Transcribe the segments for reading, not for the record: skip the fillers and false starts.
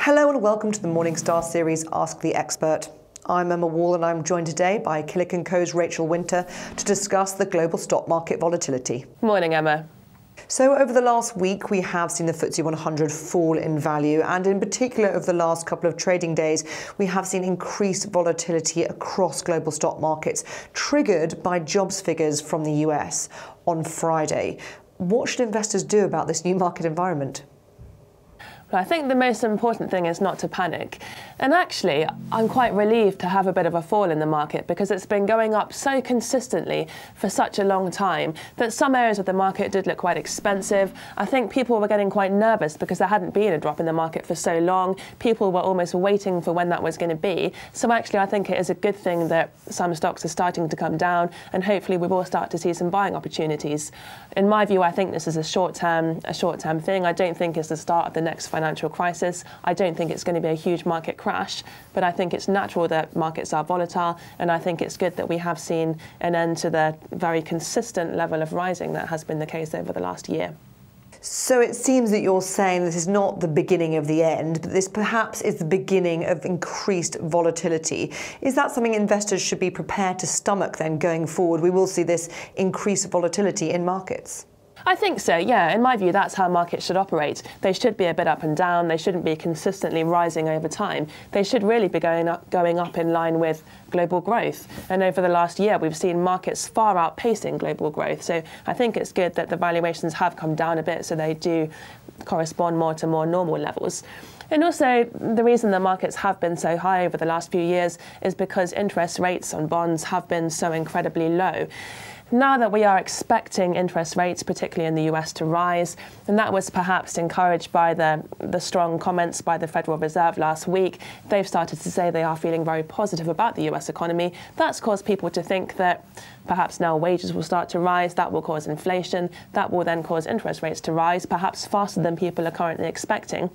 Hello and welcome to the Morningstar series Ask the Expert. I'm Emma Wall and I'm joined today by Killik & Co.'s Rachel Winter to discuss the global stock market volatility. Morning, Emma. So over the last week, we have seen the FTSE 100 fall in value, and in particular over the last couple of trading days, we have seen increased volatility across global stock markets, triggered by jobs figures from the US on Friday. What should investors do about this new market environment? Well, I think the most important thing is not to panic. And actually, I'm quite relieved to have a bit of a fall in the market because it's been going up so consistently for such a long time that some areas of the market did look quite expensive. I think people were getting quite nervous because there hadn't been a drop in the market for so long. People were almost waiting for when that was going to be. So actually, I think it is a good thing that some stocks are starting to come down, and hopefully we will start to see some buying opportunities. In my view, I think this is a short-term thing. I don't think it's the start of the next financial crisis. I don't think it's going to be a huge market crash, but I think it's natural that markets are volatile, and I think it's good that we have seen an end to the very consistent level of rising that has been the case over the last year. So it seems that you're saying this is not the beginning of the end, but this perhaps is the beginning of increased volatility. Is that something investors should be prepared to stomach then going forward? We will see this increased volatility in markets. I think so, yeah. In my view, that's how markets should operate. They should be a bit up and down. They shouldn't be consistently rising over time. They should really be going up in line with global growth. And over the last year, we've seen markets far outpacing global growth. So I think it's good that the valuations have come down a bit so they do correspond more to more normal levels. And also, the reason the markets have been so high over the last few years is because interest rates on bonds have been so incredibly low. Now that we are expecting interest rates, particularly in the US, to rise, and that was perhaps encouraged by the strong comments by the Federal Reserve last week, they've started to say they are feeling very positive about the US economy. That's caused people to think that perhaps now wages will start to rise, that will cause inflation, that will then cause interest rates to rise, perhaps faster than people are currently expecting.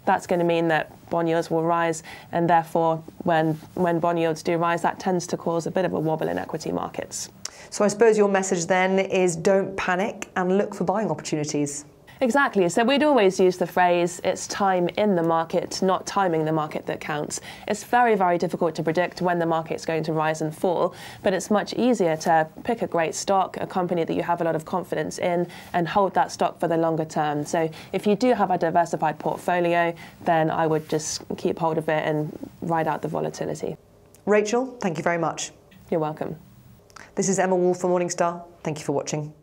That's going to mean that bond yields will rise, and therefore when bond yields do rise, that tends to cause a bit of a wobble in equity markets. So I suppose your message then is don't panic and look for buying opportunities. Exactly. So we'd always use the phrase, it's time in the market, not timing the market that counts. It's very, very difficult to predict when the market's going to rise and fall, but it's much easier to pick a great stock, a company that you have a lot of confidence in, and hold that stock for the longer term. So if you do have a diversified portfolio, then I would just keep hold of it and ride out the volatility. Rachel, thank you very much. You're welcome. This is Emma Wall for Morningstar. Thank you for watching.